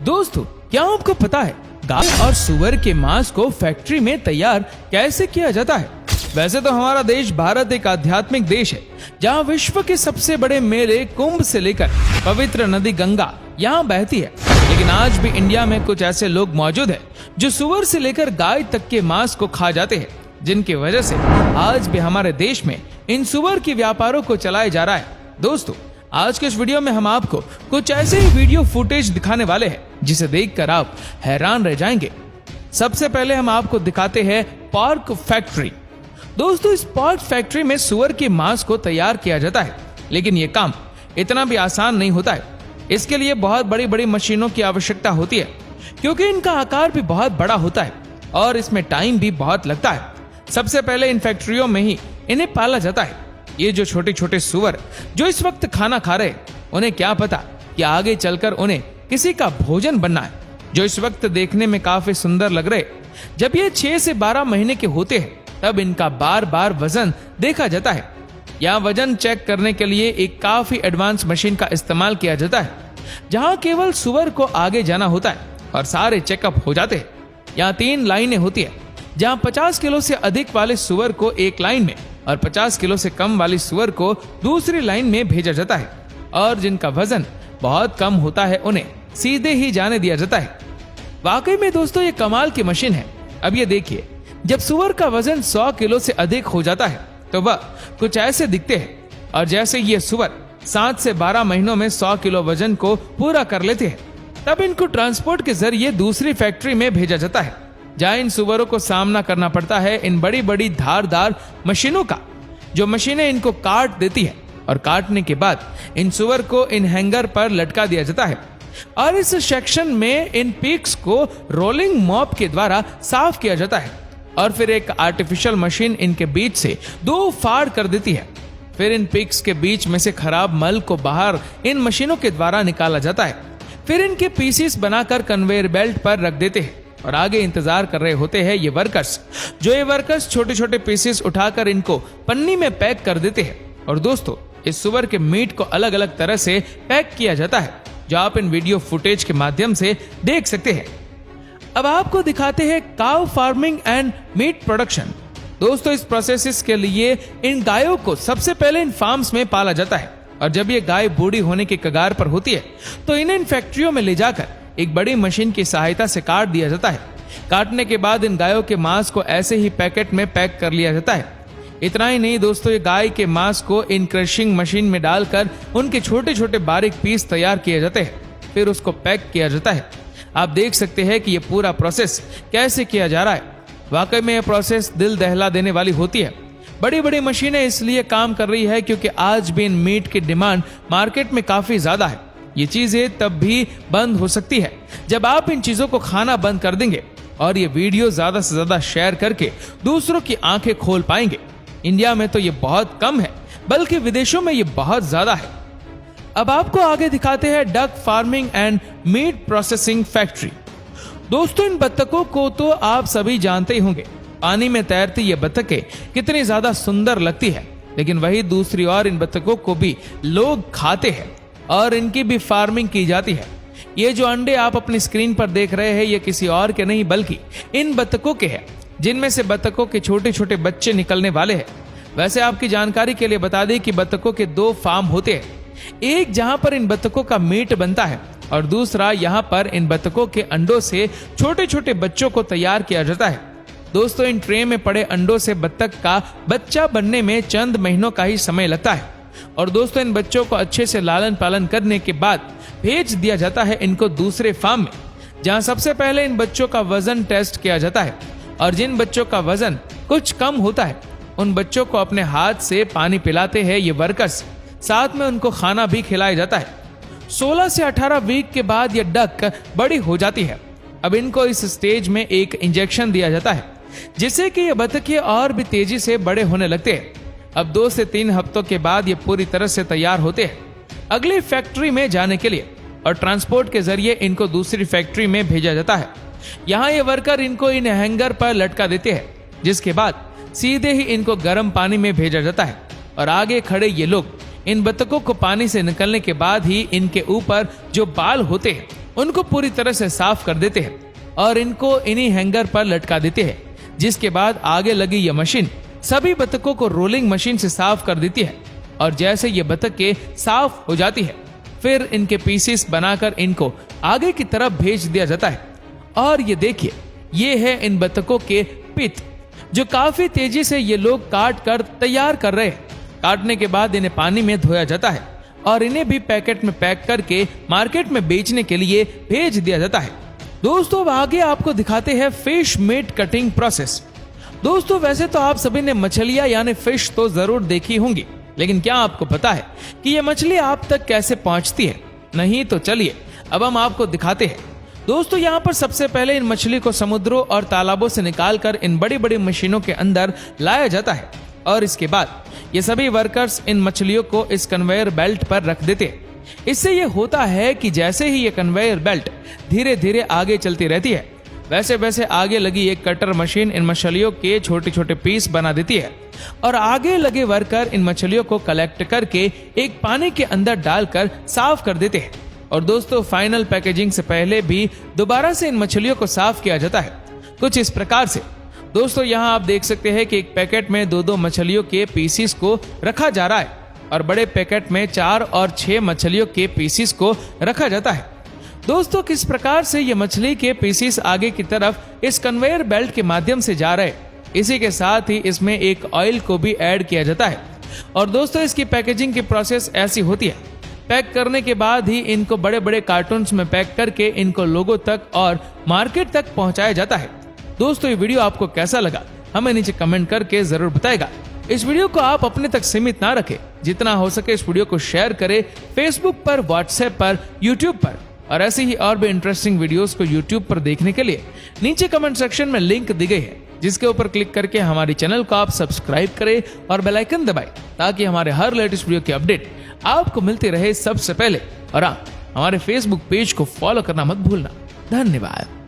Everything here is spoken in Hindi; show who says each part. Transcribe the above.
Speaker 1: दोस्तों, क्या आपको पता है गाय और सुअर के मांस को फैक्ट्री में तैयार कैसे किया जाता है? वैसे तो हमारा देश भारत एक आध्यात्मिक देश है, जहाँ विश्व के सबसे बड़े मेले कुंभ से लेकर पवित्र नदी गंगा यहाँ बहती है। लेकिन आज भी इंडिया में कुछ ऐसे लोग मौजूद हैं जो सुअर से लेकर गाय तक के मांस को खा जाते हैं, जिनकी वजह से आज भी हमारे देश में इन सुअर के व्यापारों को चलाया जा रहा है। दोस्तों, आज के इस वीडियो में हम आपको कुछ ऐसे ही वीडियो फुटेज दिखाने वाले हैं जिसे देखकर आप हैरान रह जाएंगे। सबसे पहले हम आपको दिखाते हैं पोर्क फैक्ट्री। दोस्तों, इस पोर्क फैक्ट्री में सुअर के मांस को तैयार किया जाता है, लेकिन ये काम इतना भी आसान नहीं होता है। इसके लिए बहुत बड़ी बड़ी मशीनों की आवश्यकता होती है, क्योंकि इनका आकार भी बहुत बड़ा होता है और इसमें टाइम भी बहुत लगता है। सबसे पहले इन फैक्ट्रियों में ही इन्हें पाला जाता है। ये जो छोटे छोटे सुअर जो इस वक्त खाना खा रहे, उन्हें क्या पता कि आगे चलकर उन्हें किसी का भोजन बनना है। जो इस वक्त देखने में काफी सुंदर लग रहे, जब ये 6 से 12 महीने के होते हैं तब इनका बार बार वजन देखा जाता है। यहाँ वजन चेक करने के लिए एक काफी एडवांस मशीन का इस्तेमाल किया जाता है, जहाँ केवल सुअर को आगे जाना होता है और सारे चेकअप हो जाते हैं। यहाँ 3 लाइनें होती है, जहाँ 50 किलो से अधिक वाले सुअर को एक लाइन में और 50 किलो से कम वाली सुअर को दूसरी लाइन में भेजा जाता है, और जिनका वजन बहुत कम होता है उन्हें सीधे ही जाने दिया जाता है। वाकई में दोस्तों, ये कमाल की मशीन है। अब ये देखिए, जब सुअर का वजन 100 किलो से अधिक हो जाता है तो वह कुछ ऐसे दिखते हैं, और जैसे ये सुअर 7 से 12 महीनों में 100 किलो वजन को पूरा कर लेते हैं, तब इनको ट्रांसपोर्ट के जरिए दूसरी फैक्ट्री में भेजा जाता है, जहाँ इन सुअरों को सामना करना पड़ता है इन बड़ी बड़ी धारदार मशीनों का, जो मशीनें इनको काट देती है, और काटने के बाद इन सुअर को इन हैंगर पर लटका दिया जाता है, और इस सेक्शन में इन पिग्स को रोलिंग मॉप के द्वारा साफ किया जाता है, और फिर एक आर्टिफिशियल मशीन इनके बीच से 2 फाड़ कर देती है। फिर इन पिग्स के बीच में से खराब मल को बाहर इन मशीनों के द्वारा निकाला जाता है। फिर इनके पीसीस बनाकर कन्वेयर बेल्ट पर रख देते हैं, और आगे इंतजार कर रहे होते हैं ये वर्कर्स छोटे छोटे पीसेस उठाकर इनको पन्नी में पैक कर देते हैं। और दोस्तों, इस सुअर के मीट को अलग अलग तरह से पैक किया जाता है, जो आप इन वीडियो फुटेज के माध्यम से देख सकते हैं। अब आपको दिखाते हैं cow farming and meat production. दोस्तों, इस प्रोसेस के लिए इन गायों को सबसे पहले इन फार्म्स में पाला जाता है, और जब ये गाय बूढ़ी होने के कगार पर होती है तो इन्हें इन फैक्ट्रियों में ले जाकर एक बड़ी मशीन की सहायता से काट दिया जाता है। काटने के बाद इन गायों के मांस को ऐसे ही पैकेट में पैक कर लिया जाता है। इतना ही नहीं दोस्तों, ये गाय के मांस को इन क्रशिंग मशीन में डालकर उनके छोटे छोटे बारीक पीस तैयार किए जाते हैं, फिर उसको पैक किया जाता है। आप देख सकते हैं कि ये पूरा प्रोसेस कैसे किया जा रहा है। वाकई में यह प्रोसेस दिल दहला देने वाली होती है। बड़ी बड़ी मशीनें इसलिए काम कर रही है क्योंकि आज भी इन मीट की डिमांड मार्केट में काफी ज्यादा है। ये चीजें तब भी बंद हो सकती है जब आप इन चीजों को खाना बंद कर देंगे और ये वीडियो ज्यादा से ज्यादा शेयर करके दूसरों की आंखें खोल पाएंगे। इंडिया में तो ये बहुत कम है, बल्कि विदेशों में ये बहुत ज्यादा है। अब आपको आगे दिखाते हैं duck farming and meat processing factory. दोस्तों, इन बत्तखों को तो आप सभी जानते ही होंगे। पानी में तैरती ये बत्तखें कितनी ज्यादा सुंदर लगती है, लेकिन वही दूसरी ओर इन बत्तखों को भी लोग खाते हैं और इनकी भी फार्मिंग की जाती है। ये जो अंडे आप अपनी स्क्रीन पर देख रहे हैं, ये किसी और के नहीं बल्कि इन बत्तखों के हैं, जिनमें से बत्तखों के छोटे छोटे बच्चे निकलने वाले हैं। वैसे आपकी जानकारी के लिए बता दें कि बत्तखों के 2 फार्म होते हैं, एक जहां पर इन बत्तखों का मीट बनता है और दूसरा यहां पर इन बत्तखों के अंडों से छोटे छोटे बच्चों को तैयार किया जाता है। दोस्तों, इन ट्रे में पड़े अंडों से बत्तख का बच्चा बनने में चंद महीनों का ही समय लगता है, और दोस्तों इन बच्चों को अच्छे से लालन पालन करने के बाद भेज दिया जाता है इनको दूसरे फार्म में, जहां सबसे पहले इन बच्चों का वजन टेस्ट किया जाता है, और जिन बच्चों का वजन कुछ कम होता है उन बच्चों को अपने हाथ से पानी पिलाते हैं ये वर्कर्स, साथ में उनको खाना भी खिलाया जाता है। 16 से 18 वीक के बाद ये डक बड़ी हो जाती है। अब इनको इस स्टेज में एक इंजेक्शन दिया जाता है, जिससे कि ये बत्तखें और भी तेजी से बड़े होने लगते हैं। अब 2 से 3 हफ्तों के बाद ये पूरी तरह से तैयार होते हैं अगली फैक्ट्री में जाने के लिए, और ट्रांसपोर्ट के जरिए इनको दूसरी फैक्ट्री में भेजा जाता है। यहाँ ये वर्कर इनको इन हैंगर पर लटका देते हैं, जिसके बाद सीधे ही इनको गर्म पानी में भेजा जाता है, और आगे खड़े ये लोग इन बत्तखों को पानी से निकलने के बाद ही इनके ऊपर जो बाल होते हैं उनको पूरी तरह से साफ कर देते हैं और इनको इन्हीं हैंगर पर लटका देते हैं, जिसके बाद आगे लगी यह मशीन सभी बतखों को रोलिंग मशीन से साफ कर देती है। और जैसे ये बतखें साफ हो जाती है, फिर इनके पीसेस बनाकर इनको आगे की तरफ भेज दिया जाता है। और ये देखिए, ये है इन बतखों के पित, जो काफी तेजी से ये लोग काट कर तैयार कर रहे हैं। काटने के बाद इन्हें पानी में धोया जाता है और इन्हें भी पैकेट में पैक करके मार्केट में बेचने के लिए भेज दिया जाता है। दोस्तों अब आगे आपको दिखाते हैं फिश मीट कटिंग प्रोसेस। दोस्तों वैसे तो आप सभी ने मछलियां यानी फिश तो जरूर देखी होंगी, लेकिन क्या आपको पता है कि ये मछली आप तक कैसे पहुंचती है? नहीं तो चलिए अब हम आपको दिखाते हैं। दोस्तों यहाँ पर सबसे पहले इन मछली को समुद्रों और तालाबों से निकालकर इन बड़ी बड़ी मशीनों के अंदर लाया जाता है और इसके बाद ये सभी वर्कर्स इन मछलियों को इस कन्वेयर बेल्ट पर रख देते हैं। इससे ये होता है कि जैसे ही ये कन्वेयर बेल्ट धीरे धीरे आगे चलती रहती है, वैसे वैसे आगे लगी एक कटर मशीन इन मछलियों के छोटे छोटे पीस बना देती है और आगे लगे वर्कर इन मछलियों को कलेक्ट करके एक पानी के अंदर डालकर साफ कर देते हैं। और दोस्तों फाइनल पैकेजिंग से पहले भी दोबारा से इन मछलियों को साफ किया जाता है, कुछ इस प्रकार से। दोस्तों यहाँ आप देख सकते हैं कि एक पैकेट में 2-2 मछलियों के पीसीस को रखा जा रहा है और बड़े पैकेट में 4 और 6 मछलियों के पीसीस को रखा जाता है। दोस्तों किस प्रकार से ये मछली के पीसीस आगे की तरफ इस कन्वेयर बेल्ट के माध्यम से जा रहे हैं। इसी के साथ ही इसमें एक ऑयल को भी ऐड किया जाता है। और दोस्तों इसकी पैकेजिंग की प्रोसेस ऐसी होती है, पैक करने के बाद ही इनको बड़े बड़े कार्टून्स में पैक करके इनको लोगों तक और मार्केट तक पहुंचाया जाता है। दोस्तों ये वीडियो आपको कैसा लगा हमें नीचे कमेंट करके जरूर बताएगा। इस वीडियो को आप अपने तक सीमित ना रखें, जितना हो सके इस वीडियो को शेयर करें फेसबुक पर, व्हाट्सएप पर, यूट्यूब पर। और ऐसी ही और भी इंटरेस्टिंग वीडियोस को यूट्यूब पर देखने के लिए नीचे कमेंट सेक्शन में लिंक दी गई है, जिसके ऊपर क्लिक करके हमारे चैनल को आप सब्सक्राइब करें और बेल आइकन दबाएं, ताकि हमारे हर लेटेस्ट वीडियो की अपडेट आपको मिलती रहे सबसे पहले। और हाँ, हमारे फेसबुक पेज को फॉलो करना मत भूलना। धन्यवाद।